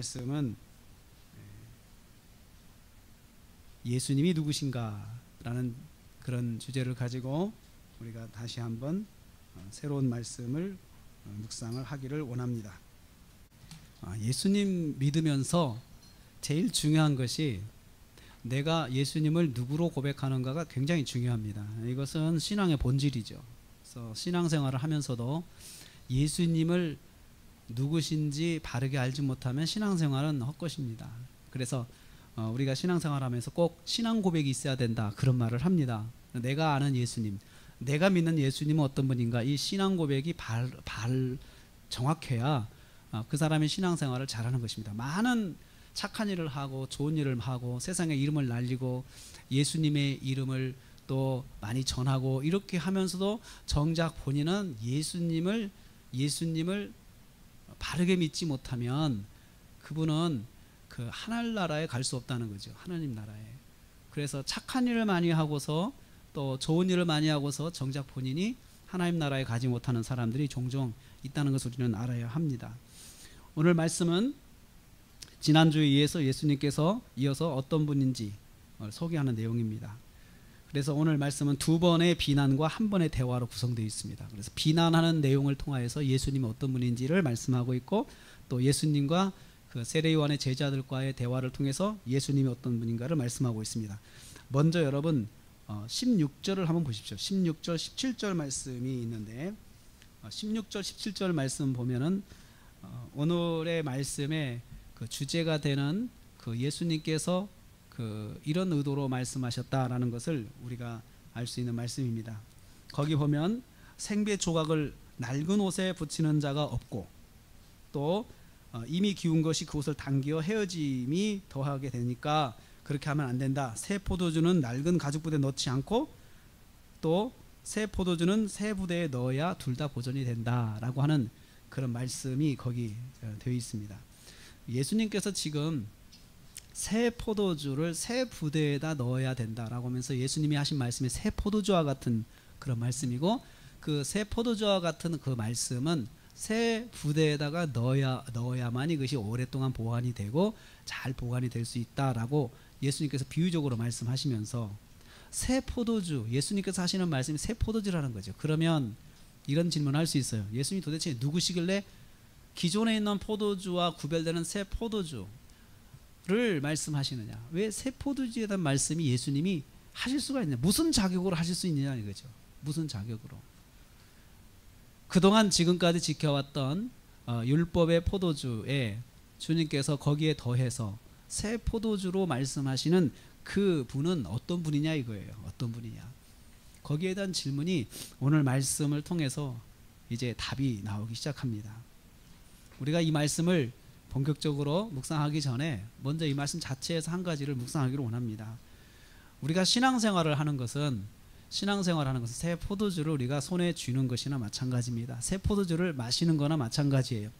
말씀은 예수님이 누구신가 라는 그런 주제를 가지고 우리가 다시 한번 새로운 말씀을 묵상을 하기를 원합니다. 예수님 믿으면서 제일 중요한 것이 내가 예수님을 누구로 고백하는가가 굉장히 중요합니다. 이것은 신앙의 본질이죠. 그래서 신앙생활을 하면서도 예수님을 누구신지 바르게 알지 못하면 신앙생활은 헛것입니다. 그래서 우리가 신앙생활하면서 꼭 신앙 고백이 있어야 된다 그런 말을 합니다. 내가 아는 예수님, 내가 믿는 예수님은 어떤 분인가, 이 신앙 고백이 정확해야 그 사람이 신앙생활을 잘하는 것입니다. 많은 착한 일을 하고 좋은 일을 하고 세상에 이름을 날리고 예수님의 이름을 또 많이 전하고 이렇게 하면서도 정작 본인은 예수님을 바르게 믿지 못하면 그분은 그 하늘나라에 갈 수 없다는 거죠. 하나님 나라에. 그래서 착한 일을 많이 하고서 또 좋은 일을 많이 하고서 정작 본인이 하나님 나라에 가지 못하는 사람들이 종종 있다는 것을 우리는 알아야 합니다. 오늘 말씀은 지난주에 이어서 예수님께서 이어서 어떤 분인지 소개하는 내용입니다. 그래서 오늘 말씀은 두 번의 비난과 한 번의 대화로 구성되어 있습니다. 그래서 비난하는 내용을 통하여서 예수님이 어떤 분인지를 말씀하고 있고, 또 예수님과 그 세례요한의 제자들과의 대화를 통해서 예수님이 어떤 분인가를 말씀하고 있습니다. 먼저 여러분 16절을 한번 보십시오. 16절 17절 말씀이 있는데 16절 17절 말씀 보면은 오늘의 말씀의 그 주제가 되는 그 예수님께서 그 이런 의도로 말씀하셨다라는 것을 우리가 알 수 있는 말씀입니다. 거기 보면 생배 조각을 낡은 옷에 붙이는 자가 없고, 또 이미 기운 것이 그 옷을 당겨 헤어짐이 더하게 되니까 그렇게 하면 안 된다. 새 포도주는 낡은 가죽 부대에 넣지 않고 또 새 포도주는 새 부대에 넣어야 둘 다 보존이 된다라고 하는 그런 말씀이 거기 되어 있습니다. 예수님께서 지금 새 포도주를 새 부대에다 넣어야 된다라고 하면서 예수님이 하신 말씀이 새 포도주와 같은 그런 말씀이고, 그 새 포도주와 같은 그 말씀은 새 부대에다가 넣어야만 이것이 오랫동안 보관이 되고 잘 보관이 될 수 있다라고 예수님께서 비유적으로 말씀하시면서 새 포도주, 예수님께서 하시는 말씀이 새 포도주라는 거죠. 그러면 이런 질문을 할 수 있어요. 예수님이 도대체 누구시길래 기존에 있는 포도주와 구별되는 새 포도주를 말씀하시느냐? 왜 새 포도주에 대한 말씀이 예수님이 하실 수가 있냐? 무슨 자격으로 하실 수 있느냐 이거죠. 무슨 자격으로? 그동안 지금까지 지켜왔던 율법의 포도주에 주님께서 거기에 더해서 새 포도주로 말씀하시는 그 분은 어떤 분이냐 이거예요. 어떤 분이냐? 거기에 대한 질문이 오늘 말씀을 통해서 이제 답이 나오기 시작합니다. 우리가 이 말씀을 본격적으로 묵상하기 전에 먼저 이 말씀 자체에서 한 가지를 묵상하기를 원합니다. 우리가 신앙생활을 하는 것은 새 포도주를 우리가 손에 쥐는 것이나 마찬가지입니다. 새 포도주를 마시는 거나 마찬가지예요.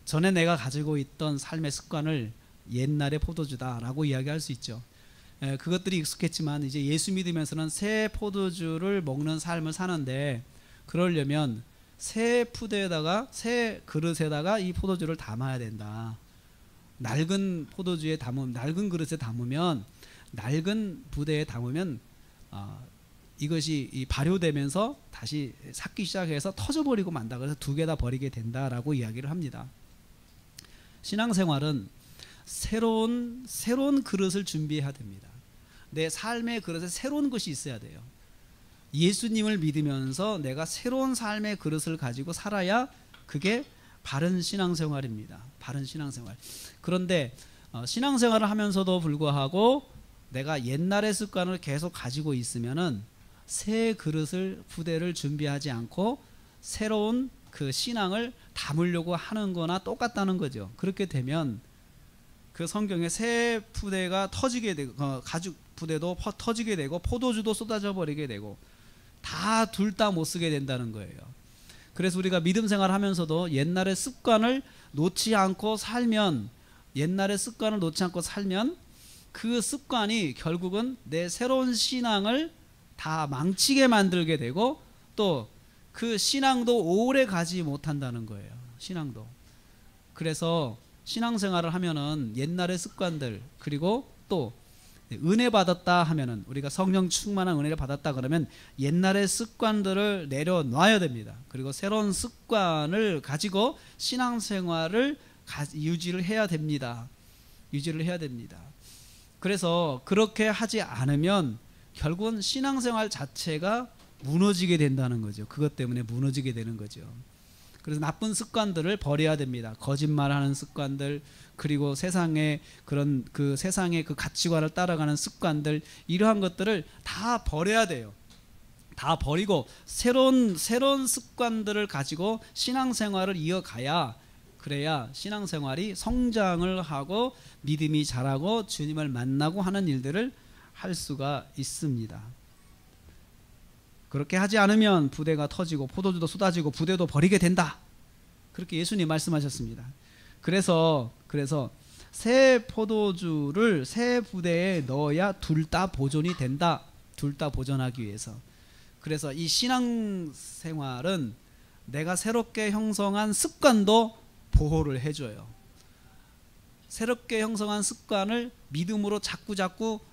전에 내가 가지고 있던 삶의 습관을 옛날의 포도주다라고 이야기할 수 있죠. 그것들이 익숙했지만 이제 예수 믿으면서는 새 포도주를 먹는 삶을 사는데, 그러려면 새 푸대에다가 새 그릇에다가 이 포도주를 담아야 된다. 낡은 포도주에 낡은 그릇에 담으면, 낡은 부대에 담으면 이것이 발효되면서 다시 삭기 시작해서 터져버리고 만다. 그래서 두 개 다 버리게 된다라고 이야기를 합니다. 신앙생활은 새로운 그릇을 준비해야 됩니다. 내 삶의 그릇에 새로운 것이 있어야 돼요. 예수님을 믿으면서 내가 새로운 삶의 그릇을 가지고 살아야 그게 바른 신앙생활입니다. 바른 신앙생활. 그런데 신앙생활을 하면서도 불구하고 내가 옛날의 습관을 계속 가지고 있으면은 새 그릇을 부대를 준비하지 않고 새로운 그 신앙을 담으려고 하는 거나 똑같다는 거죠. 그렇게 되면 그 성경에 새 부대가 터지게 되고 가죽 부대도 터지게 되고 포도주도 쏟아져 버리게 되고 다 둘 다 못 쓰게 된다는 거예요. 그래서 우리가 믿음 생활 하면서도 옛날의 습관을 놓지 않고 살면 그 습관이 결국은 내 새로운 신앙을 다 망치게 만들게 되고 또 그 신앙도 오래 가지 못한다는 거예요. 신앙도. 그래서 신앙생활을 하면은 옛날의 습관들, 그리고 또 은혜 받았다 하면은, 우리가 성령 충만한 은혜를 받았다 그러면 옛날의 습관들을 내려놔야 됩니다. 그리고 새로운 습관을 가지고 신앙생활을 유지를 해야 됩니다. 유지를 해야 됩니다. 그래서 그렇게 하지 않으면 결국은 신앙생활 자체가 무너지게 된다는 거죠. 그것 때문에 무너지게 되는 거죠. 그래서 나쁜 습관들을 버려야 됩니다. 거짓말하는 습관들, 그리고 세상의 그런 세상의 가치관을 따라가는 습관들, 이러한 것들을 다 버려야 돼요. 다 버리고 새로운 습관들을 가지고 신앙생활을 이어가야, 그래야 신앙생활이 성장을 하고 믿음이 자라고 주님을 만나고 하는 일들을 할 수가 있습니다. 그렇게 하지 않으면 부대가 터지고 포도주도 쏟아지고 부대도 버리게 된다. 그렇게 예수님 말씀하셨습니다. 그래서 새 포도주를 새 부대에 넣어야 둘 다 보존이 된다. 둘 다 보존하기 위해서. 그래서 이 신앙생활은 내가 새롭게 형성한 습관도 보호를 해줘요. 새롭게 형성한 습관을 믿음으로 자꾸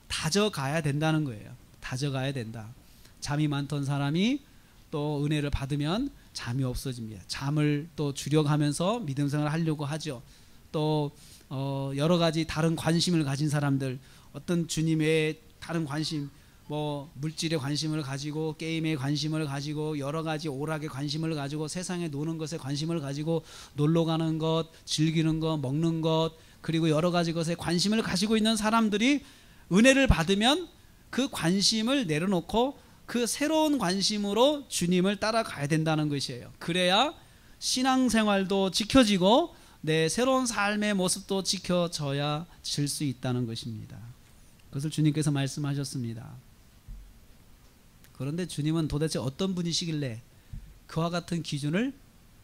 다져가야 된다는 거예요. 다져가야 된다. 잠이 많던 사람이 또 은혜를 받으면 잠이 없어집니다. 잠을 또 줄여가면서 믿음 생활을 하려고 하죠. 또 여러 가지 다른 관심을 가진 사람들, 어떤 주님의 다른 관심, 뭐 물질에 관심을 가지고, 게임에 관심을 가지고, 여러 가지 오락에 관심을 가지고, 세상에 노는 것에 관심을 가지고, 놀러 가는 것, 즐기는 것, 먹는 것, 그리고 여러 가지 것에 관심을 가지고 있는 사람들이 은혜를 받으면 그 관심을 내려놓고 그 새로운 관심으로 주님을 따라가야 된다는 것이에요. 그래야 신앙생활도 지켜지고 내 새로운 삶의 모습도 지켜져야 질 수 있다는 것입니다. 그것을 주님께서 말씀하셨습니다. 그런데 주님은 도대체 어떤 분이시길래 그와 같은 기준을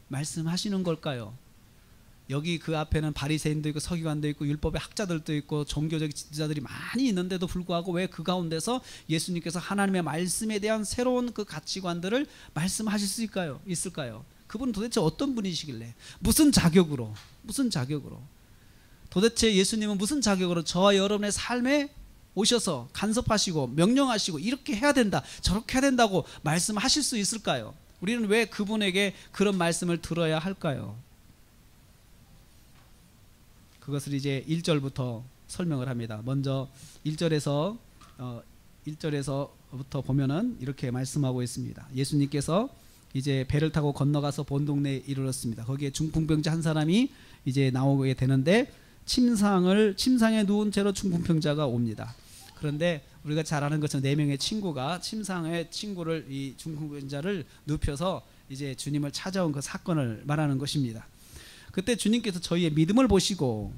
말씀하시는 걸까요? 여기 그 앞에는 바리새인도 있고 서기관도 있고 율법의 학자들도 있고 종교적 지도자들이 많이 있는데도 불구하고 왜 그 가운데서 예수님께서 하나님의 말씀에 대한 새로운 그 가치관들을 말씀하실 수 있을까요? 그분은 도대체 어떤 분이시길래, 무슨 자격으로 도대체 예수님은 무슨 자격으로 저와 여러분의 삶에 오셔서 간섭하시고 명령하시고 이렇게 해야 된다, 저렇게 해야 된다고 말씀하실 수 있을까요? 우리는 왜 그분에게 그런 말씀을 들어야 할까요? 그것을 이제 1절부터 설명을 합니다. 먼저 1절에서부터 보면은 이렇게 말씀하고 있습니다. 예수님께서 이제 배를 타고 건너가서 본 동네에 이르렀습니다. 거기에 중풍병자 한 사람이 이제 나오게 되는데 침상에 누운 채로 중풍병자가 옵니다. 그런데 우리가 잘 아는 것처럼 4명의 친구가 침상에 친구를, 이 중풍병자를 눕혀서 이제 주님을 찾아온 그 사건을 말하는 것입니다. 그때 주님께서 저희의 믿음을 보시고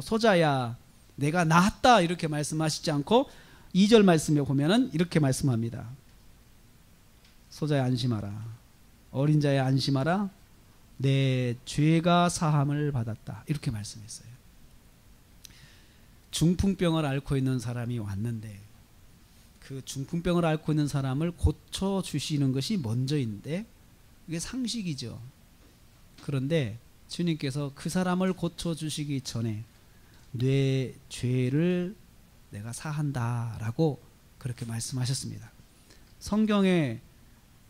소자야 내가 나았다 이렇게 말씀하시지 않고 2절 말씀에 보면은 이렇게 말씀합니다. 소자야 안심하라, 어린 자야 안심하라, 내 죄가 사함을 받았다 이렇게 말씀했어요. 중풍병을 앓고 있는 사람이 왔는데 그 중풍병을 앓고 있는 사람을 고쳐주시는 것이 먼저인데 이게 상식이죠. 그런데 주님께서 그 사람을 고쳐주시기 전에 내 죄를 내가 사한다 라고 그렇게 말씀하셨습니다. 성경의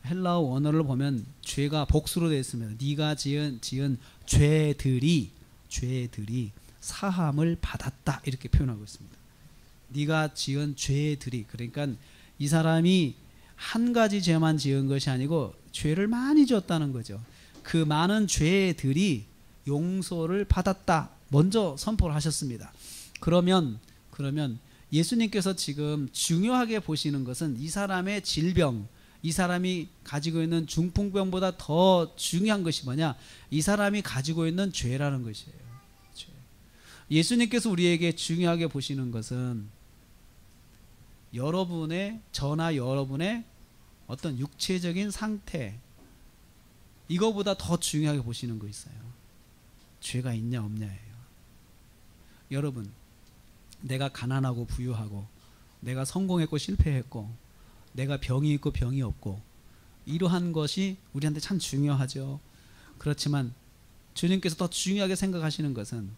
헬라어 원어를 보면 죄가 복수로 되어 있습니다. 네가 지은 죄들이 사함을 받았다 이렇게 표현하고 있습니다. 네가 지은 죄들이, 그러니까 이 사람이 한 가지 죄만 지은 것이 아니고 죄를 많이 지었다는 거죠. 그 많은 죄들이 용서를 받았다 먼저 선포를 하셨습니다. 그러면 예수님께서 지금 중요하게 보시는 것은 이 사람의 질병, 이 사람이 가지고 있는 중풍병보다 더 중요한 것이 뭐냐, 이 사람이 가지고 있는 죄라는 것이에요. 죄. 예수님께서 우리에게 중요하게 보시는 것은 저나 여러분의 어떤 육체적인 상태, 이거보다 더 중요하게 보시는 거 있어요. 죄가 있냐 없냐예요. 여러분, 내가 가난하고 부유하고, 내가 성공했고 실패했고, 내가 병이 있고 병이 없고, 이러한 것이 우리한테 참 중요하죠. 그렇지만 주님께서 더 중요하게 생각하시는 것은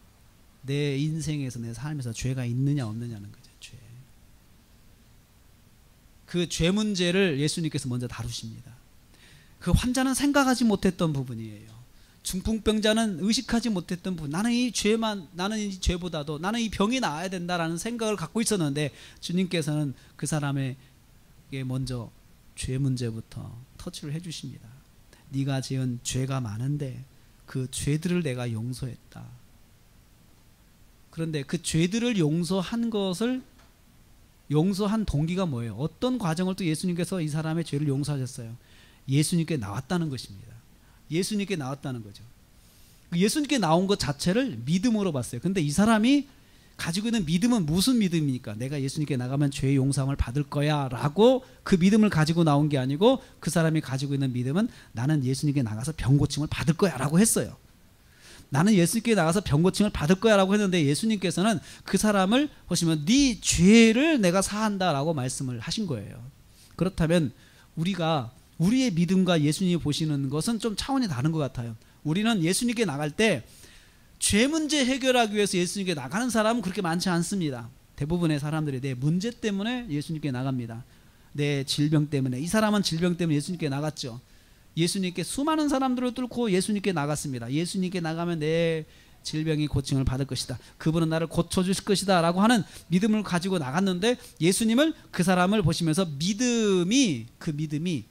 내 인생에서, 내 삶에서 죄가 있느냐 없느냐는 거죠. 죄. 그 죄 문제를 예수님께서 먼저 다루십니다. 그 환자는 생각하지 못했던 부분이에요. 중풍병자는 의식하지 못했던 부분. 나는 이 죄보다도 나는 이 병이 나아야 된다라는 생각을 갖고 있었는데 주님께서는 그 사람에게 먼저 죄 문제부터 터치를 해주십니다. 네가 지은 죄가 많은데 그 죄들을 내가 용서했다. 그런데 그 죄들을 용서한 동기가 뭐예요? 어떤 과정을 또 예수님께서 이 사람의 죄를 용서하셨어요? 예수님께 나왔다는 것입니다. 예수님께 나왔다는 거죠. 예수님께 나온 것 자체를 믿음으로 봤어요. 근데 이 사람이 가지고 있는 믿음은 무슨 믿음입니까? 내가 예수님께 나가면 죄 용서함을 받을 거야 라고 그 믿음을 가지고 나온 게 아니고, 그 사람이 가지고 있는 믿음은 나는 예수님께 나가서 병 고침을 받을 거야 라고 했어요. 나는 예수님께 나가서 병 고침을 받을 거야 라고 했는데, 예수님께서는 그 사람을 보시면 네 죄를 내가 사한다 라고 말씀을 하신 거예요. 그렇다면 우리의 믿음과 예수님이 보시는 것은 좀 차원이 다른 것 같아요. 우리는 예수님께 나갈 때 죄 문제 해결하기 위해서 예수님께 나가는 사람은 그렇게 많지 않습니다. 대부분의 사람들이 내 문제 때문에 예수님께 나갑니다. 내 질병 때문에. 이 사람은 질병 때문에 예수님께 나갔죠. 예수님께 수많은 사람들을 뚫고 예수님께 나갔습니다. 예수님께 나가면 내 질병이 고침을 받을 것이다. 그분은 나를 고쳐주실 것이다 라고 하는 믿음을 가지고 나갔는데, 예수님을, 그 사람을 보시면서 그 믿음이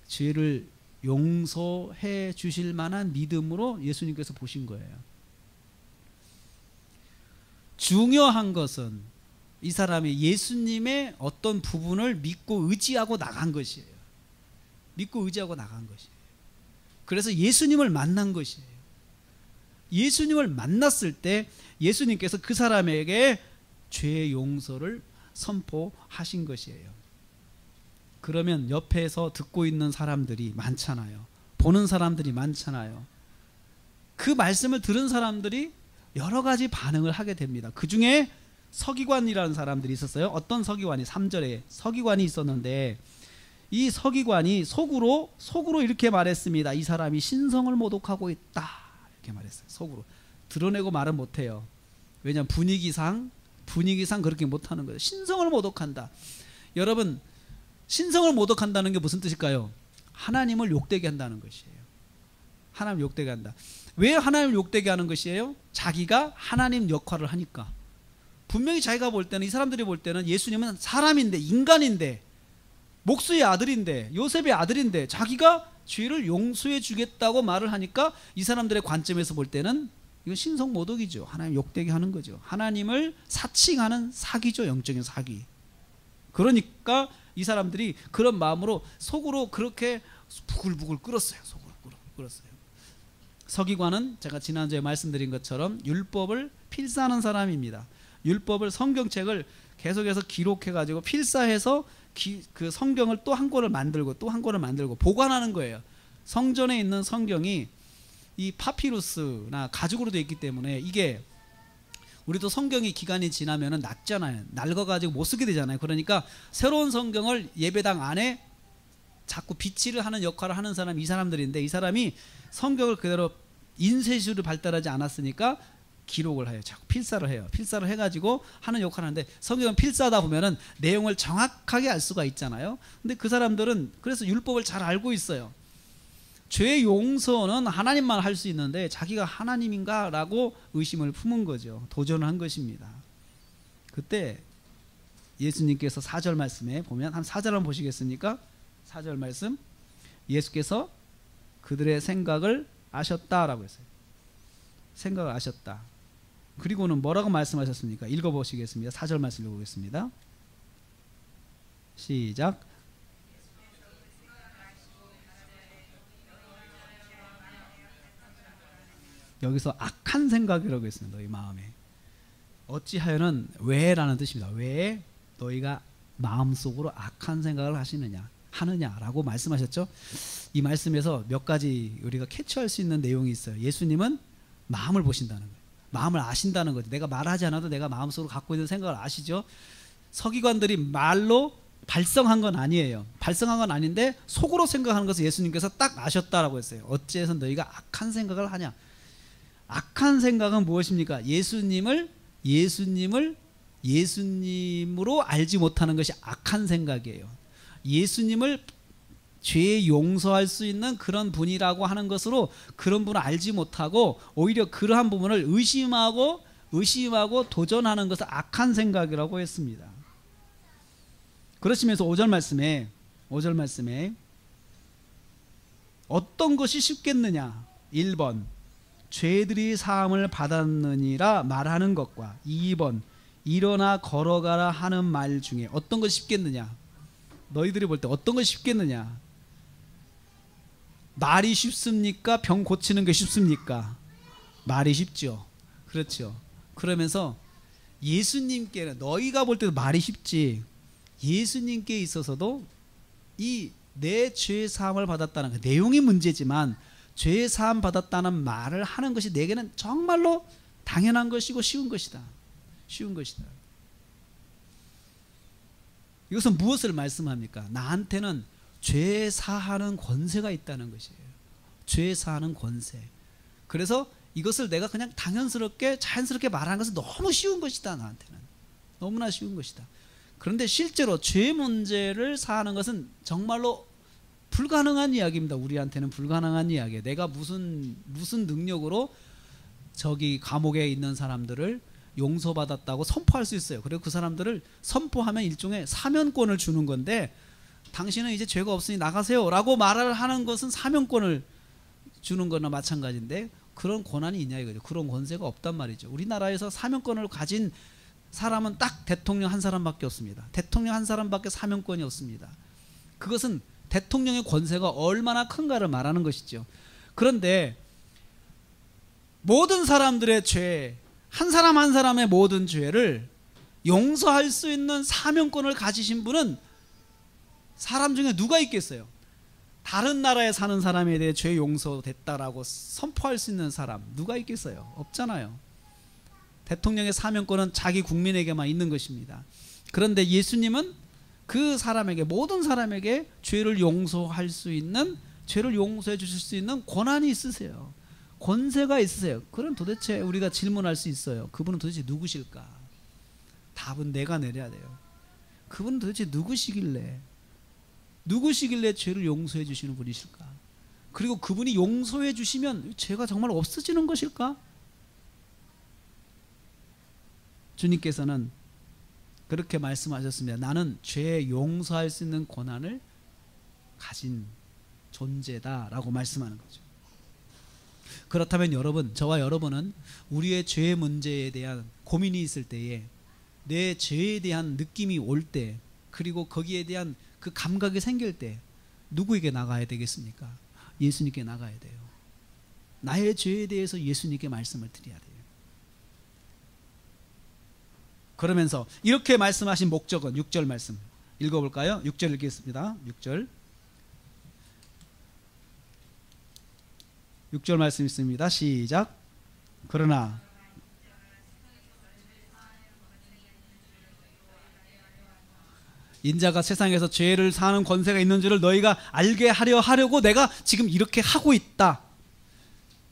죄를 용서해 주실 만한 믿음으로 예수님께서 보신 거예요. 중요한 것은 이 사람이 예수님의 어떤 부분을 믿고 의지하고 나간 것이에요. 믿고 의지하고 나간 것이에요. 그래서 예수님을 만난 것이에요. 예수님을 만났을 때 예수님께서 그 사람에게 죄 용서를 선포하신 것이에요. 그러면 옆에서 듣고 있는 사람들이 많잖아요. 보는 사람들이 많잖아요. 그 말씀을 들은 사람들이 여러 가지 반응을 하게 됩니다. 그 중에 서기관이라는 사람들이 있었어요. 어떤 서기관이, 3절에 서기관이 있었는데, 이 서기관이 속으로 이렇게 말했습니다. 이 사람이 신성을 모독하고 있다, 이렇게 말했어요. 속으로 드러내고 말은 못해요. 왜냐하면 분위기상 그렇게 못하는 거예요. 신성을 모독한다. 여러분, 신성을 모독한다는 게 무슨 뜻일까요? 하나님을 욕되게 한다는 것이에요. 하나님을 욕되게 한다. 왜 하나님을 욕되게 하는 것이에요? 자기가 하나님 역할을 하니까. 분명히 자기가 볼 때는, 이 사람들이 볼 때는 예수님은 사람인데, 인간인데, 목수의 아들인데, 요셉의 아들인데 자기가 죄를 용서해 주겠다고 말을 하니까 이 사람들의 관점에서 볼 때는 이건 신성 모독이죠. 하나님 욕되게 하는 거죠. 하나님을 사칭하는 사기죠. 영적인 사기. 그러니까 이 사람들이 그런 마음으로 속으로 그렇게 부글부글 끓었어요. 속으로 끓었어요. 서기관은 제가 지난주에 말씀드린 것처럼 율법을 필사하는 사람입니다. 율법을, 성경책을 계속해서 기록해가지고 필사해서 그 성경을 또 한 권을 만들고 또 한 권을 만들고 보관하는 거예요. 성전에 있는 성경이 이 파피루스나 가죽으로 되어 있기 때문에, 이게 우리도 성경이 기간이 지나면은 낡잖아요. 낡아가지고 못 쓰게 되잖아요. 그러니까 새로운 성경을 예배당 안에 자꾸 비치를 하는 역할을 하는 사람이 이 사람들인데, 이 사람이 성경을 그대로 인쇄술이 발달하지 않았으니까 기록을 해요. 자꾸 필사를 해요. 필사를 해가지고 하는 역할을 하는데, 성경은 필사하다 보면은 내용을 정확하게 알 수가 있잖아요. 근데 그 사람들은 그래서 율법을 잘 알고 있어요. 죄 용서는 하나님만 할 수 있는데 자기가 하나님인가 라고 의심을 품은 거죠. 도전을 한 것입니다. 그때 예수님께서 4절 말씀에 보면, 한 4절 한번 보시겠습니까? 4절 말씀, 예수께서 그들의 생각을 아셨다라고 했어요. 생각을 아셨다. 그리고는 뭐라고 말씀하셨습니까? 읽어보시겠습니다. 4절 말씀 읽어보겠습니다. 시작. 여기서 악한 생각이라고 했습니다. 너희 마음에. 어찌하여는 왜라는 뜻입니다. 왜 너희가 마음속으로 악한 생각을 하느냐라고 말씀하셨죠. 이 말씀에서 몇 가지 우리가 캐치할 수 있는 내용이 있어요. 예수님은 마음을 보신다는 거예요. 마음을 아신다는 거죠. 내가 말하지 않아도 내가 마음속으로 갖고 있는 생각을 아시죠. 서기관들이 말로 발성한 건 아니에요. 발성한 건 아닌데 속으로 생각하는 것을 예수님께서 딱 아셨다라고 했어요. 어찌해서 너희가 악한 생각을 하냐. 악한 생각은 무엇입니까? 예수님으로 알지 못하는 것이 악한 생각이에요. 예수님을 죄 용서할 수 있는 그런 분이라고 하는 것으로 그런 분을 알지 못하고 오히려 그러한 부분을 의심하고 도전하는 것을 악한 생각이라고 했습니다. 그러시면서 5절 말씀에 어떤 것이 쉽겠느냐? 1번 죄들이 사함을 받았느니라 말하는 것과 2번 일어나 걸어가라 하는 말 중에 어떤 것이 쉽겠느냐? 너희들이 볼 때 어떤 것이 쉽겠느냐? 말이 쉽습니까? 병 고치는 게 쉽습니까? 말이 쉽죠. 그렇죠. 그러면서 예수님께는 너희가 볼 때도 말이 쉽지, 예수님께 있어서도 이 내 죄 사함을 받았다는 그 내용이 문제지만 죄 사함 받았다는 말을 하는 것이 내게는 정말로 당연한 것이고 쉬운 것이다. 이것은 무엇을 말씀합니까? 나한테는 죄 사하는 권세가 있다는 것이에요. 죄 사하는 권세. 그래서 이것을 내가 그냥 당연스럽게 자연스럽게 말하는 것은 너무 쉬운 것이다. 나한테는 너무나 쉬운 것이다. 그런데 실제로 죄 문제를 사하는 것은 정말로 불가능한 이야기입니다. 우리한테는 불가능한 이야기예요. 내가 무슨 능력으로 저기 감옥에 있는 사람들을 용서받았다고 선포할 수 있어요. 그리고 그 사람들을 선포하면 일종의 사면권을 주는 건데, 당신은 이제 죄가 없으니 나가세요 라고 말을 하는 것은 사면권을 주는 거나 마찬가지인데, 그런 권한이 있냐 이거죠. 그런 권세가 없단 말이죠. 우리나라에서 사면권을 가진 사람은 딱 대통령 한 사람밖에 없습니다. 대통령 한 사람밖에 사면권이 없습니다. 그것은 대통령의 권세가 얼마나 큰가를 말하는 것이죠. 그런데 모든 사람들의 죄, 한 사람 한 사람의 모든 죄를 용서할 수 있는 사면권을 가지신 분은 사람 중에 누가 있겠어요? 다른 나라에 사는 사람에 대해 죄 용서됐다라고 선포할 수 있는 사람 누가 있겠어요? 없잖아요. 대통령의 사면권은 자기 국민에게만 있는 것입니다. 그런데 예수님은 그 사람에게, 모든 사람에게 죄를 용서할 수 있는, 죄를 용서해 주실 수 있는 권한이 있으세요. 권세가 있으세요. 그럼 도대체 우리가 질문할 수 있어요. 그분은 도대체 누구실까? 답은 내가 내려야 돼요. 그분은 도대체 누구시길래 죄를 용서해 주시는 분이실까? 그리고 그분이 용서해 주시면 죄가 정말 없어지는 것일까? 주님께서는 그렇게 말씀하셨습니다. 나는 죄 용서할 수 있는 권한을 가진 존재다라고 말씀하는 거죠. 그렇다면 여러분, 저와 여러분은 우리의 죄 문제에 대한 고민이 있을 때에, 내 죄에 대한 느낌이 올 때, 그리고 거기에 대한 그 감각이 생길 때 누구에게 나가야 되겠습니까? 예수님께 나가야 돼요. 나의 죄에 대해서 예수님께 말씀을 드려야 돼요. 그러면서 이렇게 말씀하신 목적은 6절 말씀 읽어볼까요? 6절 읽겠습니다. 6절 말씀 있습니다. 시작. 그러나 인자가 세상에서 죄를 사하는 권세가 있는 줄을 너희가 알게 하려고 내가 지금 이렇게 하고 있다.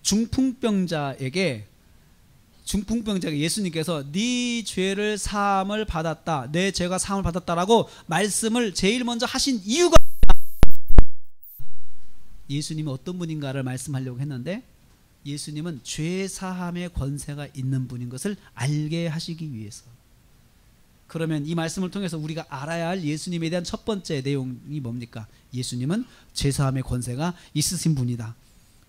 중풍병자에게 예수님께서 네 죄를 사함을 받았다, 내 죄가 사함을 받았다라고 말씀을 제일 먼저 하신 이유가, 예수님이 어떤 분인가를 말씀하려고 했는데, 예수님은 죄 사함의 권세가 있는 분인 것을 알게 하시기 위해서. 그러면 이 말씀을 통해서 우리가 알아야 할 예수님에 대한 첫 번째 내용이 뭡니까? 예수님은 죄 사함의 권세가 있으신 분이다.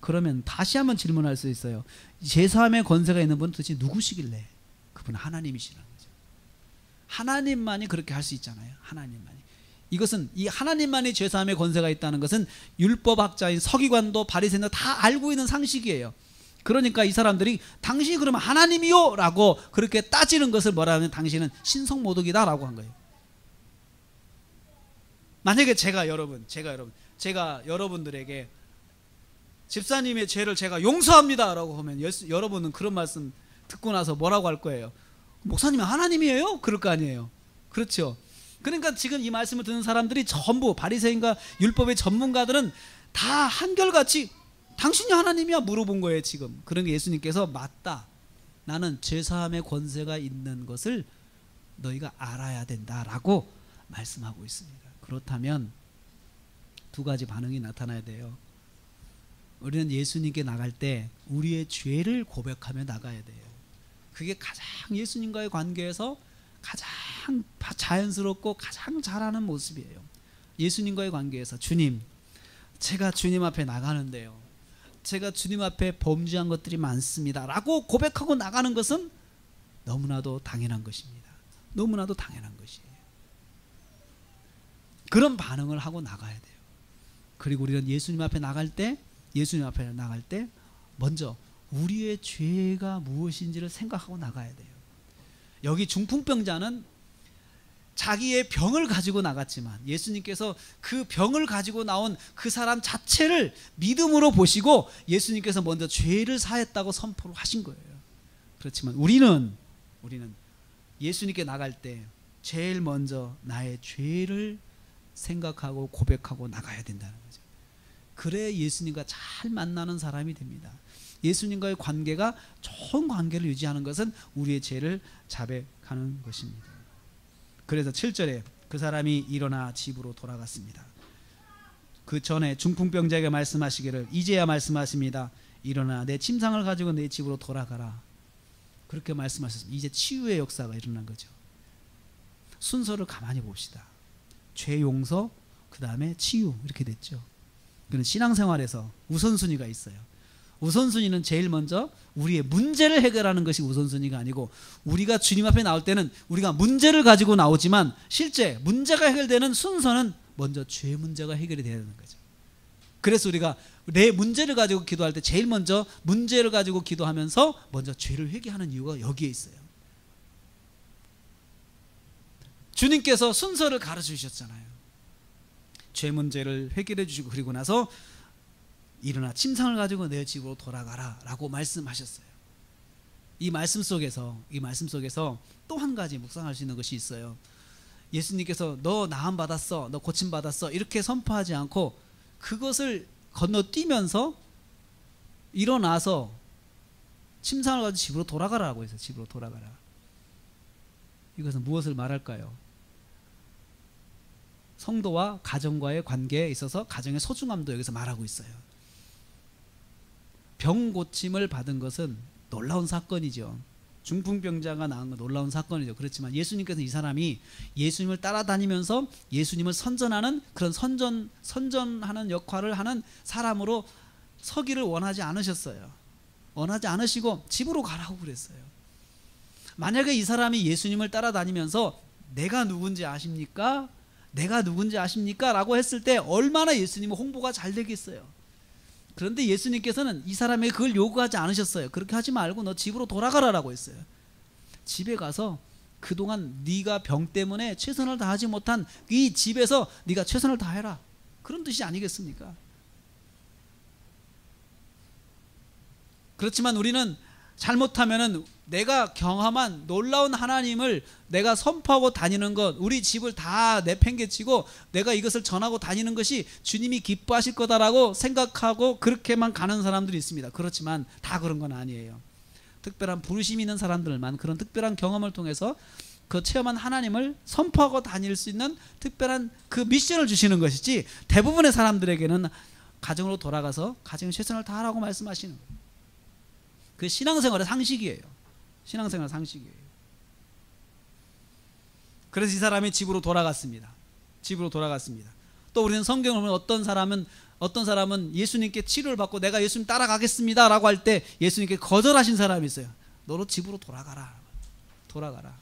그러면 다시 한번 질문할 수 있어요. 죄 사함의 권세가 있는 분은 도대체 누구시길래? 그분은 하나님이시라는 거죠. 하나님만이 그렇게 할 수 있잖아요. 하나님만이. 이것은, 이 하나님만이 죄 사함의 권세가 있다는 것은 율법학자인 서기관도 바리새인도 다 알고 있는 상식이에요. 그러니까 이 사람들이 당신이 그러면 하나님이요? 라고 그렇게 따지는 것을 뭐라 하면 당신은 신성모독이다 라고 한 거예요. 만약에 제가 여러분들에게 집사님의 죄를 제가 용서합니다 라고 하면 여러분은 그런 말씀 듣고 나서 뭐라고 할 거예요? 목사님은 하나님이에요? 그럴 거 아니에요. 그렇죠. 그러니까 지금 이 말씀을 듣는 사람들이 전부 바리새인과 율법의 전문가들은 다 한결같이 당신이 하나님이야 물어본 거예요 지금. 그러니까 예수님께서 맞다. 나는 죄사함의 권세가 있는 것을 너희가 알아야 된다라고 말씀하고 있습니다. 그렇다면 두 가지 반응이 나타나야 돼요. 우리는 예수님께 나갈 때 우리의 죄를 고백하며 나가야 돼요. 그게 가장 예수님과의 관계에서 가장 자연스럽고 가장 잘하는 모습이에요. 예수님과의 관계에서 주님, 제가 주님 앞에 나가는데요, 제가 주님 앞에 범죄한 것들이 많습니다 라고 고백하고 나가는 것은 너무나도 당연한 것입니다. 너무나도 당연한 것이에요. 그런 반응을 하고 나가야 돼요. 그리고 우리는 예수님 앞에 나갈 때 먼저 우리의 죄가 무엇인지를 생각하고 나가야 돼요. 여기 중풍병자는 자기의 병을 가지고 나갔지만 예수님께서 그 병을 가지고 나온 그 사람 자체를 믿음으로 보시고 예수님께서 먼저 죄를 사했다고 선포를 하신 거예요. 그렇지만 우리는 예수님께 나갈 때 제일 먼저 나의 죄를 생각하고 고백하고 나가야 된다는 거죠. 그래 예수님과 잘 만나는 사람이 됩니다. 예수님과의 관계가 좋은 관계를 유지하는 것은 우리의 죄를 자백하는 것입니다. 그래서 7절에 그 사람이 일어나 집으로 돌아갔습니다. 그 전에 중풍병자에게 말씀하시기를 이제야 말씀하십니다. 일어나 내 침상을 가지고 내 집으로 돌아가라. 그렇게 말씀하셨습니다. 이제 치유의 역사가 일어난 거죠. 순서를 가만히 봅시다. 죄 용서, 그 다음에 치유, 이렇게 됐죠. 그는 신앙생활에서 우선순위가 있어요. 우선순위는 제일 먼저 우리의 문제를 해결하는 것이 우선순위가 아니고, 우리가 주님 앞에 나올 때는 우리가 문제를 가지고 나오지만 실제 문제가 해결되는 순서는 먼저 죄 문제가 해결이 되야 되는 거죠. 그래서 우리가 내 문제를 가지고 기도할 때 제일 먼저 문제를 가지고 기도하면서 먼저 죄를 회개하는 이유가 여기에 있어요. 주님께서 순서를 가르쳐 주셨잖아요. 죄 문제를 해결해 주시고 그리고 나서 일어나 침상을 가지고 내 집으로 돌아가라 라고 말씀하셨어요. 이 말씀 속에서 또 한 가지 묵상할 수 있는 것이 있어요. 예수님께서 너 나음 받았어, 너 고침 받았어 이렇게 선포하지 않고 그것을 건너뛰면서 일어나서 침상을 가지고 집으로 돌아가라고 해서 집으로 돌아가라. 이것은 무엇을 말할까요? 성도와 가정과의 관계에 있어서 가정의 소중함도 여기서 말하고 있어요. 병 고침을 받은 것은 놀라운 사건이죠. 중풍병자가 나은 건 놀라운 사건이죠. 그렇지만 예수님께서 이 사람이 예수님을 따라다니면서 예수님을 선전하는 그런 선전하는 역할을 하는 사람으로 서기를 원하지 않으셨어요. 원하지 않으시고 집으로 가라고 그랬어요. 만약에 이 사람이 예수님을 따라다니면서 내가 누군지 아십니까? 내가 누군지 아십니까? 라고 했을 때 얼마나 예수님의 홍보가 잘 되겠어요. 그런데 예수님께서는 이 사람에게 그걸 요구하지 않으셨어요. 그렇게 하지 말고 너 집으로 돌아가라라고 했어요. 집에 가서 그동안 네가 병 때문에 최선을 다하지 못한 이 집에서 네가 최선을 다해라. 그런 뜻이 아니겠습니까? 그렇지만 우리는 잘못하면은 내가 경험한 놀라운 하나님을 내가 선포하고 다니는 것, 우리 집을 다 내팽개치고 내가 이것을 전하고 다니는 것이 주님이 기뻐하실 거다라고 생각하고 그렇게만 가는 사람들이 있습니다. 그렇지만 다 그런 건 아니에요. 특별한 부르심이 있는 사람들만 그런 특별한 경험을 통해서 그 체험한 하나님을 선포하고 다닐 수 있는 특별한 그 미션을 주시는 것이지, 대부분의 사람들에게는 가정으로 돌아가서 가정에 최선을 다하라고 말씀하시는 거예요. 그 신앙생활의 상식이에요. 신앙생활 상식이에요. 그래서 이 사람이 집으로 돌아갔습니다. 집으로 돌아갔습니다. 또 우리는 성경을 보면 어떤 사람은 예수님께 치료를 받고 내가 예수님 따라가겠습니다 라고 할 때 예수님께 거절하신 사람이 있어요. 너로 집으로 돌아가라. 돌아가라.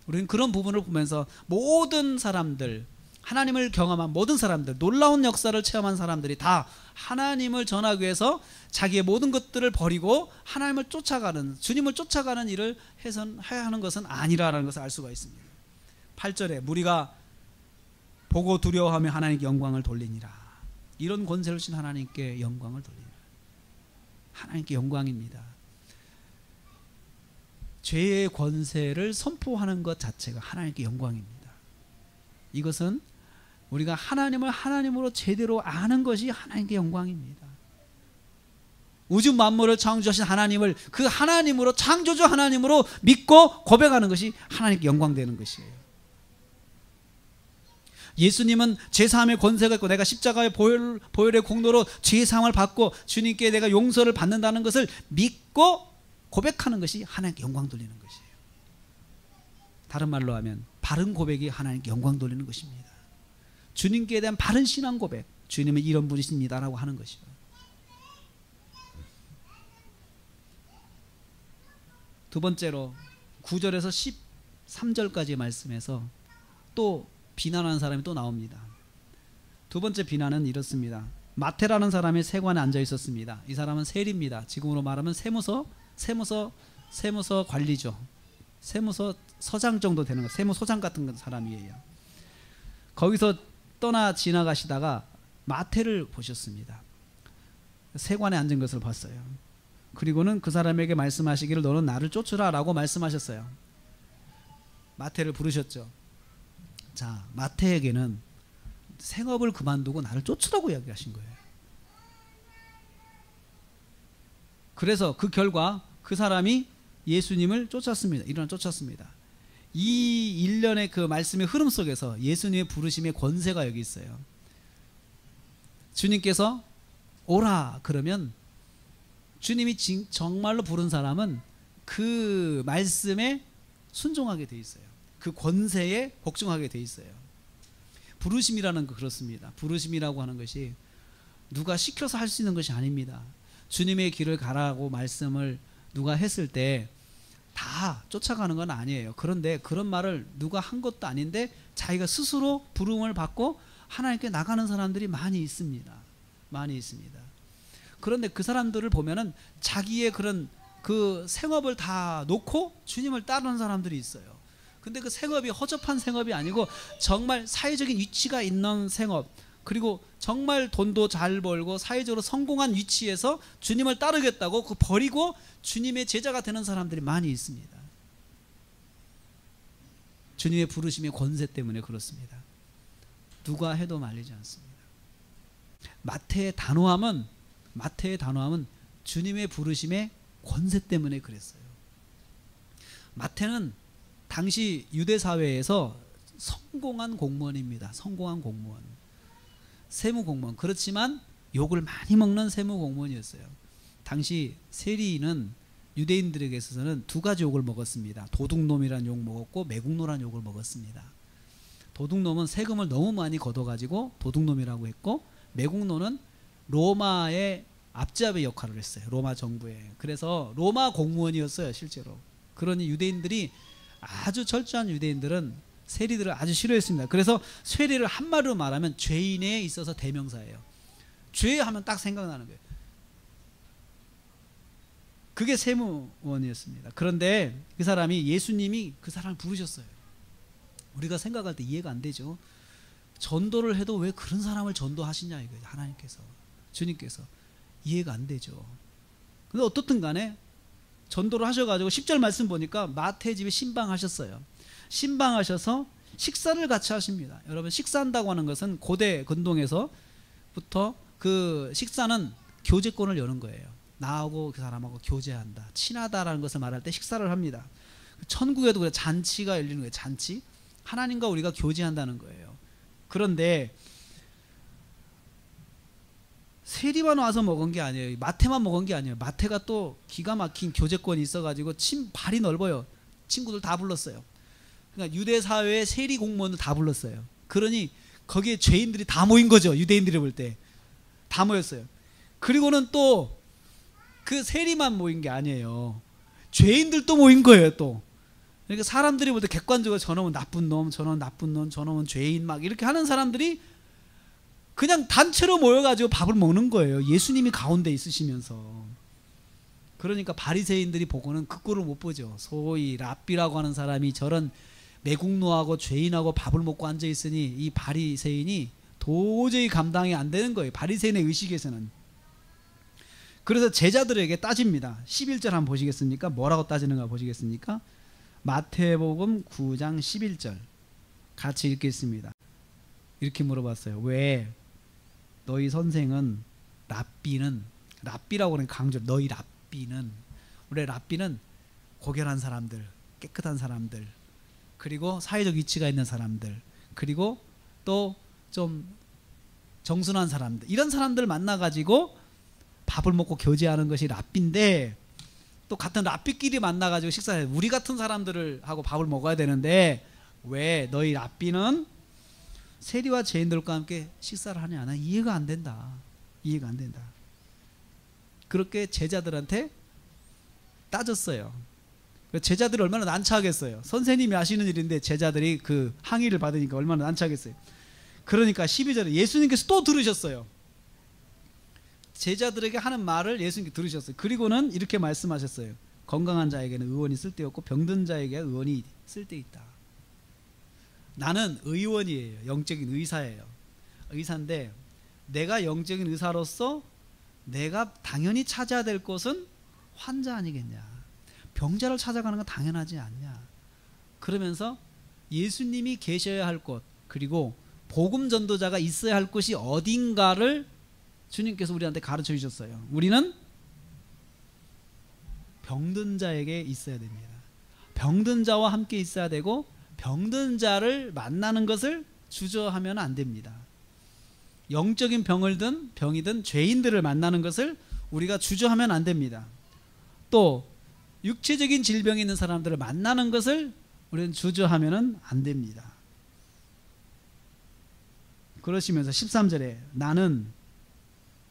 우리는 그런 부분을 보면서 모든 사람들, 하나님을 경험한 모든 사람들, 놀라운 역사를 체험한 사람들이 다 하나님을 전하기 위해서 자기의 모든 것들을 버리고 하나님을 쫓아가는, 주님을 쫓아가는 일을 해야 하는 것은 아니라는 것을 알 수가 있습니다. 8절에 무리가 보고 두려워하며 하나님께 영광을 돌리니라. 이런 권세를 주신 하나님께 영광을 돌리니라. 하나님께 영광입니다. 죄의 권세를 선포하는 것 자체가 하나님께 영광입니다. 이것은 우리가 하나님을 하나님으로 제대로 아는 것이 하나님께 영광입니다. 우주 만물을 창조하신 하나님을 그 하나님으로, 창조주 하나님으로 믿고 고백하는 것이 하나님께 영광되는 것이에요. 예수님은 제사함의 권세가 있고 내가 십자가의 보혈의 공로로 죄사함을 받고 주님께 내가 용서를 받는다는 것을 믿고 고백하는 것이 하나님께 영광 돌리는 것이에요. 다른 말로 하면 바른 고백이 하나님께 영광 돌리는 것입니다. 주님께 대한 바른 신앙 고백, 주님은 이런 분이십니다라고 하는 것이요. 두 번째로 9절에서 13절까지의 말씀에서 또 비난하는 사람이 또 나옵니다. 두 번째 비난은 이렇습니다. 마태라는 사람이 세관에 앉아 있었습니다. 이 사람은 세리입니다. 지금으로 말하면 세무서 관리죠. 세무서 서장 정도 되는 거, 세무소장 같은 사람이에요. 거기서 떠나 지나가시다가 마태를 보셨습니다. 세관에 앉은 것을 봤어요. 그리고는 그 사람에게 말씀하시기를 너는 나를 쫓으라 라고 말씀하셨어요. 마태를 부르셨죠. 자, 마태에게는 생업을 그만두고 나를 쫓으라고 이야기하신 거예요. 그래서 그 결과 그 사람이 예수님을 쫓았습니다. 일어나 쫓았습니다. 이 일련의 그 말씀의 흐름 속에서 예수님의 부르심의 권세가 여기 있어요. 주님께서 오라 그러면 주님이 정말로 부른 사람은 그 말씀에 순종하게 돼 있어요. 그 권세에 복종하게 돼 있어요. 부르심이라는 거 그렇습니다. 부르심이라고 하는 것이 누가 시켜서 할 수 있는 것이 아닙니다. 주님의 길을 가라고 말씀을 누가 했을 때 다 쫓아가는 건 아니에요. 그런데 그런 말을 누가 한 것도 아닌데 자기가 스스로 부름을 받고 하나님께 나가는 사람들이 많이 있습니다. 많이 있습니다. 그런데 그 사람들을 보면은 자기의 그런 그 생업을 다 놓고 주님을 따르는 사람들이 있어요. 근데 그 생업이 허접한 생업이 아니고 정말 사회적인 위치가 있는 생업, 그리고 정말 돈도 잘 벌고 사회적으로 성공한 위치에서 주님을 따르겠다고 그 버리고 주님의 제자가 되는 사람들이 많이 있습니다. 주님의 부르심의 권세 때문에 그렇습니다. 누가 해도 말리지 않습니다. 마태의 단호함은 주님의 부르심의 권세 때문에 그랬어요. 마태는 당시 유대 사회에서 성공한 공무원입니다. 성공한 공무원, 세무공무원. 그렇지만 욕을 많이 먹는 세무공무원이었어요. 당시 세리는 유대인들에게 있어서는 두 가지 욕을 먹었습니다. 도둑놈이라는 욕 먹었고 매국노라는 욕을 먹었습니다. 도둑놈은 세금을 너무 많이 걷어가지고 도둑놈이라고 했고, 매국노는 로마의 앞잡이 역할을 했어요. 로마 정부에. 그래서 로마 공무원이었어요, 실제로. 그러니 유대인들이, 아주 철저한 유대인들은 세리들을 아주 싫어했습니다. 그래서 세리를 한마디로 말하면 죄인에 있어서 대명사예요. 죄하면 딱 생각나는 거예요. 그게 세무원이었습니다. 그런데 그 사람이, 예수님이 그 사람을 부르셨어요. 우리가 생각할 때 이해가 안 되죠. 전도를 해도 왜 그런 사람을 전도하시냐 이거예요. 하나님께서, 주님께서. 이해가 안 되죠. 근데 어떻든 간에 전도를 하셔가지고 10절 말씀 보니까 마태 집에 신방하셨어요. 신방하셔서 식사를 같이 하십니다. 여러분, 식사한다고 하는 것은 고대 근동에서부터 그 식사는 교제권을 여는 거예요. 나하고 그 사람하고 교제한다, 친하다라는 것을 말할 때 식사를 합니다. 천국에도 그래, 잔치가 열리는 거예요. 잔치. 하나님과 우리가 교제한다는 거예요. 그런데 세리만 와서 먹은 게 아니에요. 마태만 먹은 게 아니에요. 마태가 또 기가 막힌 교제권이 있어가지고 발이 넓어요. 친구들 다 불렀어요. 그러니까 유대 사회의 세리 공무원을 다 불렀어요. 그러니 거기에 죄인들이 다 모인 거죠. 유대인들이 볼 때 다 모였어요. 그리고는 또 그 세리만 모인 게 아니에요. 죄인들도 모인 거예요. 또 그러니까 사람들이 볼 때 객관적으로 저놈은 나쁜 놈, 저놈은 나쁜 놈, 저놈은 죄인, 막 이렇게 하는 사람들이 그냥 단체로 모여가지고 밥을 먹는 거예요. 예수님이 가운데 있으시면서. 그러니까 바리새인들이 보고는 그 꼴을 못 보죠. 소위 랍비라고 하는 사람이 저런 매국노하고 죄인하고 밥을 먹고 앉아 있으니 이 바리새인이 도저히 감당이 안 되는 거예요. 바리새인의 의식에서는. 그래서 제자들에게 따집니다. 11절 한번 보시겠습니까? 뭐라고 따지는가 보시겠습니까? 마태복음 9장 11절 같이 읽겠습니다. 이렇게 물어봤어요. 왜 너희 선생은 랍비라고 하는 강조, 너희 랍비는, 우리 랍비는 고결한 사람들, 깨끗한 사람들, 그리고 사회적 위치가 있는 사람들, 그리고 또 좀 정순한 사람들, 이런 사람들 만나가지고 밥을 먹고 교제하는 것이 랍비인데, 또 같은 랍비끼리 만나가지고 식사해, 우리 같은 사람들을 하고 밥을 먹어야 되는데 왜 너희 랍비는 세리와 죄인들과 함께 식사를 하냐? 나 이해가 안 된다. 이해가 안 된다. 그렇게 제자들한테 따졌어요. 제자들이 얼마나 난처하겠어요. 선생님이 하시는 일인데 제자들이 그 항의를 받으니까 얼마나 난처하겠어요. 그러니까 12절에 예수님께서 또 들으셨어요. 제자들에게 하는 말을 예수님께 들으셨어요. 그리고는 이렇게 말씀하셨어요. 건강한 자에게는 의원이 쓸데없고 병든 자에게 의원이 쓸데있다. 나는 의원이에요. 영적인 의사예요. 의사인데 내가 영적인 의사로서 내가 당연히 찾아야 될 것은 환자 아니겠냐. 병자를 찾아가는 건 당연하지 않냐. 그러면서 예수님이 계셔야 할 곳, 그리고 복음 전도자가 있어야 할 곳이 어딘가를 주님께서 우리한테 가르쳐 주셨어요. 우리는 병든 자에게 있어야 됩니다. 병든 자와 함께 있어야 되고, 병든 자를 만나는 것을 주저하면 안 됩니다. 영적인 병이든 죄인들을 만나는 것을 우리가 주저하면 안 됩니다. 또 육체적인 질병이 있는 사람들을 만나는 것을 우리는 주저하면 안 됩니다. 그러시면서 13절에 나는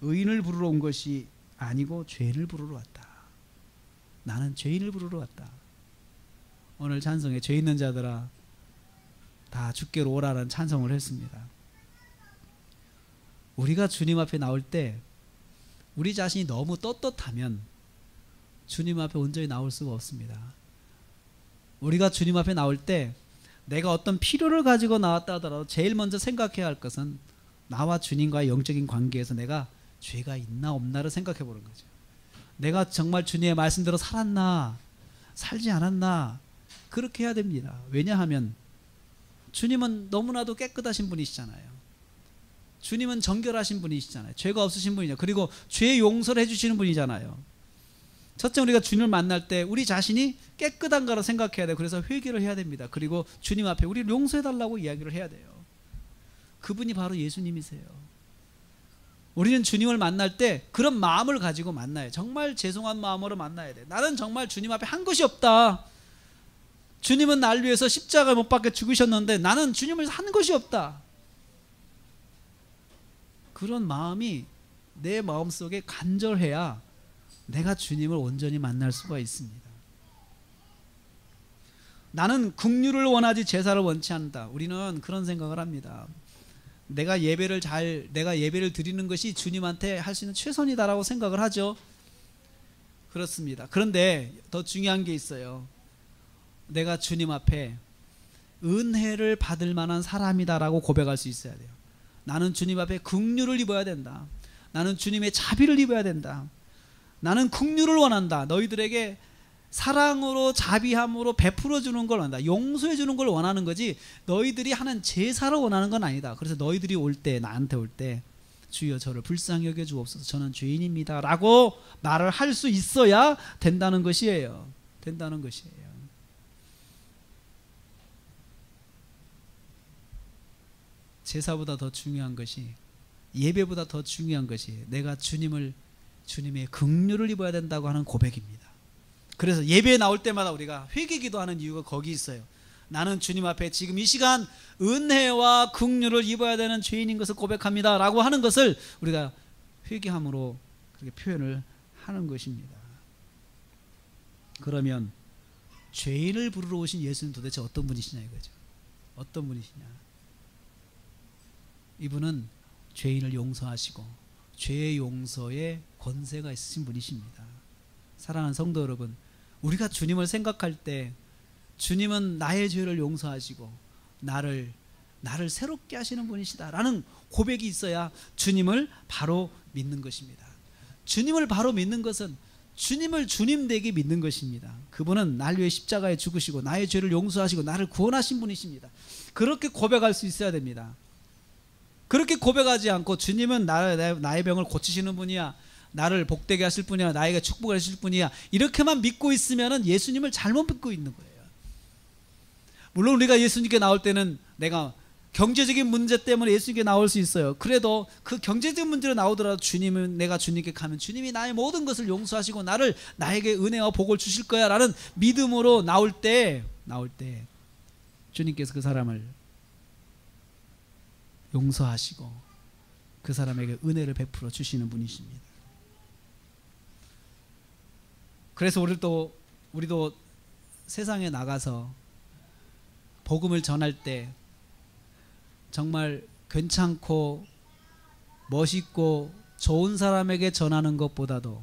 의인을 부르러 온 것이 아니고 죄인을 부르러 왔다. 나는 죄인을 부르러 왔다. 오늘 찬송에 죄 있는 자들아 다 주께로 오라는 찬송을 했습니다. 우리가 주님 앞에 나올 때 우리 자신이 너무 떳떳하면 주님 앞에 온전히 나올 수가 없습니다. 우리가 주님 앞에 나올 때 내가 어떤 필요를 가지고 나왔다 하더라도 제일 먼저 생각해야 할 것은 나와 주님과의 영적인 관계에서 내가 죄가 있나 없나를 생각해 보는 거죠. 내가 정말 주님의 말씀대로 살았나 살지 않았나, 그렇게 해야 됩니다. 왜냐하면 주님은 너무나도 깨끗하신 분이시잖아요. 주님은 정결하신 분이시잖아요. 죄가 없으신 분이죠. 그리고 죄 용서를 해주시는 분이잖아요. 첫째, 우리가 주님을 만날 때 우리 자신이 깨끗한가로 생각해야 돼요. 그래서 회개를 해야 됩니다. 그리고 주님 앞에 우리를 용서해달라고 이야기를 해야 돼요. 그분이 바로 예수님이세요. 우리는 주님을 만날 때 그런 마음을 가지고 만나요. 정말 죄송한 마음으로 만나야 돼요. 나는 정말 주님 앞에 한 것이 없다. 주님은 날 위해서 십자가에 못 박혀 죽으셨는데 나는 주님을 한 것이 없다. 그런 마음이 내 마음속에 간절해야 내가 주님을 온전히 만날 수가 있습니다. 나는 긍휼을 원하지 제사를 원치 않는다. 우리는 그런 생각을 합니다. 내가 예배를 드리는 것이 주님한테 할 수 있는 최선이다라고 생각을 하죠. 그렇습니다. 그런데 더 중요한 게 있어요. 내가 주님 앞에 은혜를 받을 만한 사람이다라고 고백할 수 있어야 돼요. 나는 주님 앞에 긍휼을 입어야 된다. 나는 주님의 자비를 입어야 된다. 나는 긍휼을 원한다. 너희들에게 사랑으로 자비함으로 베풀어 주는 걸 원한다. 용서해 주는 걸 원하는 거지 너희들이 하는 제사를 원하는 건 아니다. 그래서 너희들이 올 때, 나한테 올 때 주여 저를 불쌍히 여겨 주옵소서, 저는 죄인입니다 라고 말을 할 수 있어야 된다는 것이에요. 된다는 것이에요. 제사보다 더 중요한 것이, 예배보다 더 중요한 것이 내가 주님의 긍휼을 입어야 된다고 하는 고백입니다. 그래서 예배에 나올 때마다 우리가 회개기도하는 이유가 거기 있어요. 나는 주님 앞에 지금 이 시간 은혜와 긍휼을 입어야 되는 죄인인 것을 고백합니다 라고 하는 것을 우리가 회개함으로 그렇게 표현을 하는 것입니다. 그러면 죄인을 부르러 오신 예수는 도대체 어떤 분이시냐 이거죠. 어떤 분이시냐. 이분은 죄인을 용서하시고 죄의 용서에 권세가 있으신 분이십니다. 사랑하는 성도 여러분, 우리가 주님을 생각할 때 주님은 나의 죄를 용서하시고 나를 새롭게 하시는 분이시다라는 고백이 있어야 주님을 바로 믿는 것입니다. 주님을 바로 믿는 것은 주님을 주님 되게 믿는 것입니다. 그분은 날 위해 십자가에 죽으시고 나의 죄를 용서하시고 나를 구원하신 분이십니다. 그렇게 고백할 수 있어야 됩니다. 그렇게 고백하지 않고 주님은 나의 병을 고치시는 분이야, 나를 복되게 하실 분이야, 나에게 축복을 하실 분이야, 이렇게만 믿고 있으면 예수님을 잘못 믿고 있는 거예요. 물론 우리가 예수님께 나올 때는 내가 경제적인 문제 때문에 예수님께 나올 수 있어요. 그래도 그 경제적인 문제로 나오더라도 주님은, 내가 주님께 가면 주님이 나의 모든 것을 용서하시고 나에게 은혜와 복을 주실 거야 라는 믿음으로 나올 때 주님께서 그 사람을 용서하시고 그 사람에게 은혜를 베풀어 주시는 분이십니다. 그래서 우리도 세상에 나가서 복음을 전할 때 정말 괜찮고 멋있고 좋은 사람에게 전하는 것보다도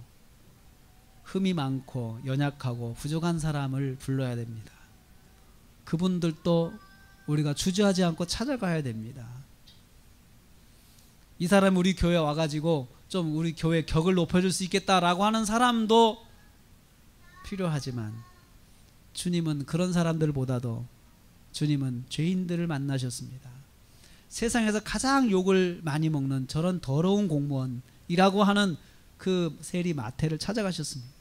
흠이 많고 연약하고 부족한 사람을 불러야 됩니다. 그분들도 우리가 주저하지 않고 찾아가야 됩니다. 이 사람 우리 교회 와가지고 좀 우리 교회 격을 높여줄 수 있겠다라고 하는 사람도 필요하지만, 주님은 그런 사람들보다도 주님은 죄인들을 만나셨습니다. 세상에서 가장 욕을 많이 먹는 저런 더러운 공무원이라고 하는 그 세리 마태를 찾아가셨습니다.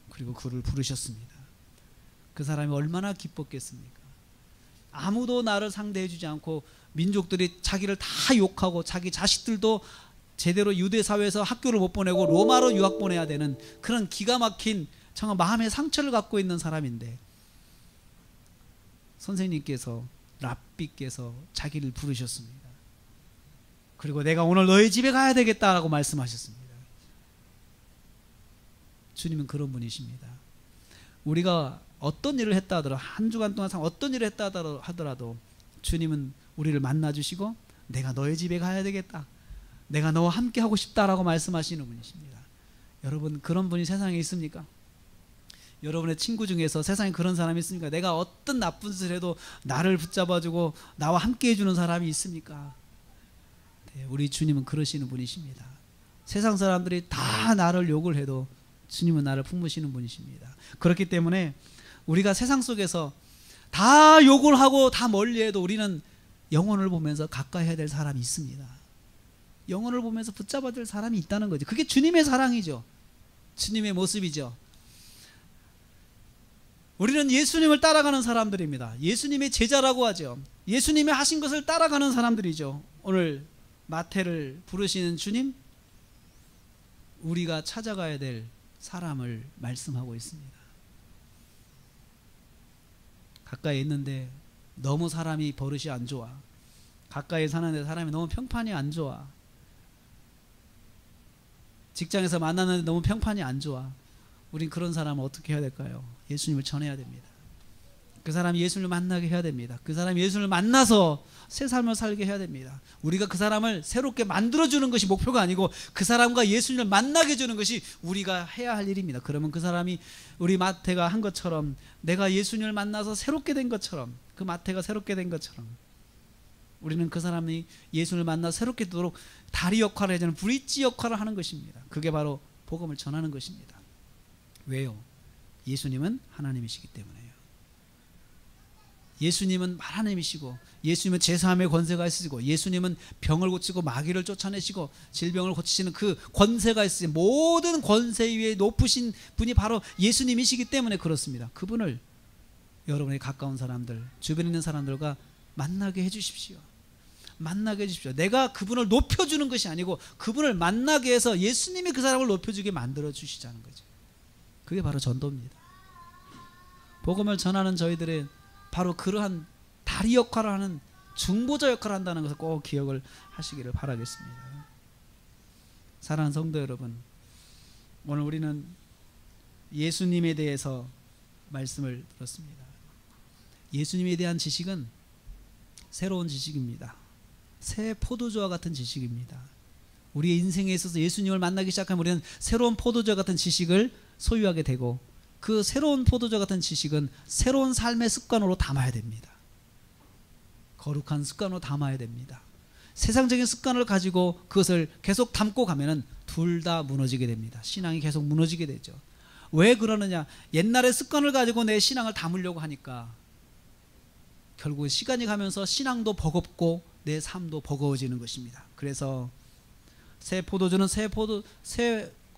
그리고 그를 부르셨습니다. 그 사람이 얼마나 기뻤겠습니까? 아무도 나를 상대해 주지 않고 민족들이 자기를 다 욕하고 자기 자식들도 제대로 유대 사회에서 학교를 못 보내고 로마로 유학 보내야 되는 그런 기가 막힌 정말 마음의 상처를 갖고 있는 사람인데, 선생님께서, 랍비께서 자기를 부르셨습니다. 그리고 내가 오늘 너희 집에 가야 되겠다라고 말씀하셨습니다. 주님은 그런 분이십니다. 우리가 어떤 일을 했다 하더라도, 한 주간 동안 어떤 일을 했다 하더라도 주님은 우리를 만나주시고 내가 너희 집에 가야 되겠다, 내가 너와 함께 하고 싶다라고 말씀하시는 분이십니다. 여러분, 그런 분이 세상에 있습니까? 여러분의 친구 중에서 세상에 그런 사람이 있습니까? 내가 어떤 나쁜 짓을 해도 나를 붙잡아주고 나와 함께 해주는 사람이 있습니까? 네, 우리 주님은 그러시는 분이십니다. 세상 사람들이 다 나를 욕을 해도 주님은 나를 품으시는 분이십니다. 그렇기 때문에 우리가 세상 속에서 다 욕을 하고 다 멀리해도 우리는 영혼을 보면서 가까이 해야 될 사람이 있습니다. 영혼을 보면서 붙잡아야 될 사람이 있다는 거죠. 그게 주님의 사랑이죠. 주님의 모습이죠. 우리는 예수님을 따라가는 사람들입니다. 예수님의 제자라고 하죠. 예수님이 하신 것을 따라가는 사람들이죠. 오늘 마태를 부르시는 주님, 우리가 찾아가야 될 사람을 말씀하고 있습니다. 가까이 있는데 너무 사람이 버릇이 안 좋아. 가까이 사는데 사람이 너무 평판이 안 좋아. 직장에서 만나는데 너무 평판이 안 좋아. 우린 그런 사람을 어떻게 해야 될까요? 예수님을 전해야 됩니다. 그 사람이 예수님을 만나게 해야 됩니다. 그 사람이 예수님을 만나서 새 삶을 살게 해야 됩니다. 우리가 그 사람을 새롭게 만들어주는 것이 목표가 아니고 그 사람과 예수님을 만나게 해주는 것이 우리가 해야 할 일입니다. 그러면 그 사람이 우리 마태가 한 것처럼, 내가 예수님을 만나서 새롭게 된 것처럼, 그 마태가 새롭게 된 것처럼 우리는 그 사람이 예수님을 만나 새롭게 되도록 다리 역할을 해주는 브릿지 역할을 하는 것입니다. 그게 바로 복음을 전하는 것입니다. 왜요? 예수님은 하나님이시기 때문에요. 예수님은 하나님이시고, 예수님은 제사함의 권세가 있으시고, 예수님은 병을 고치고 마귀를 쫓아내시고 질병을 고치시는 그 권세가 있으신, 모든 권세 위에 높으신 분이 바로 예수님이시기 때문에 그렇습니다. 그분을 여러분의 가까운 사람들, 주변에 있는 사람들과 만나게 해주십시오. 만나게 해주십시오. 내가 그분을 높여주는 것이 아니고 그분을 만나게 해서 예수님이 그 사람을 높여주게 만들어 주시자는 거죠. 그게 바로 전도입니다. 복음을 전하는 저희들의 바로 그러한 다리 역할을 하는, 중보자 역할을 한다는 것을 꼭 기억을 하시기를 바라겠습니다. 사랑하는 성도 여러분, 오늘 우리는 예수님에 대해서 말씀을 들었습니다. 예수님에 대한 지식은 새로운 지식입니다. 새 포도주와 같은 지식입니다. 우리의 인생에 있어서 예수님을 만나기 시작하면 우리는 새로운 포도주와 같은 지식을 소유하게 되고, 그 새로운 포도주 같은 지식은 새로운 삶의 습관으로 담아야 됩니다. 거룩한 습관으로 담아야 됩니다. 세상적인 습관을 가지고 그것을 계속 담고 가면은 둘 다 무너지게 됩니다. 신앙이 계속 무너지게 되죠. 왜 그러느냐? 옛날의 습관을 가지고 내 신앙을 담으려고 하니까 결국 시간이 가면서 신앙도 버겁고 내 삶도 버거워지는 것입니다. 그래서 새 포도주는 새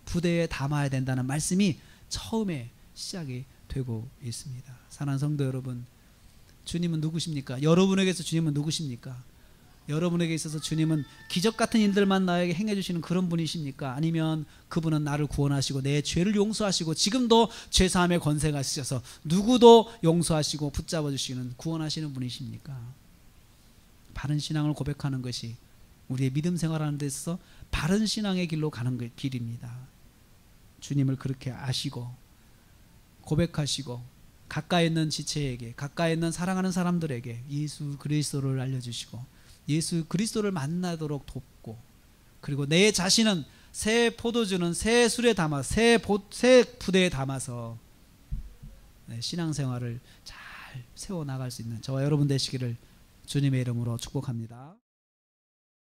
부대에 담아야 된다는 말씀이 처음에 시작이 되고 있습니다. 사랑하는 성도 여러분, 주님은 누구십니까? 여러분에게서 주님은 누구십니까? 여러분에게 있어서 주님은 기적 같은 일들만 나에게 행해 주시는 그런 분이십니까? 아니면 그분은 나를 구원하시고 내 죄를 용서하시고 지금도 죄사함의 권세가 있으셔서 누구도 용서하시고 붙잡아 주시는 구원하시는 분이십니까? 바른 신앙을 고백하는 것이 우리의 믿음 생활하는 데 있어서 바른 신앙의 길로 가는 길입니다. 주님을 그렇게 아시고 고백하시고 가까이 있는 지체에게, 가까이 있는 사랑하는 사람들에게 예수 그리스도를 알려주시고 예수 그리스도를 만나도록 돕고, 그리고 내 자신은 새 포도주는 새 술에 담아 새 부대에 담아서 신앙생활을 잘 세워나갈 수 있는 저와 여러분 되시기를 주님의 이름으로 축복합니다.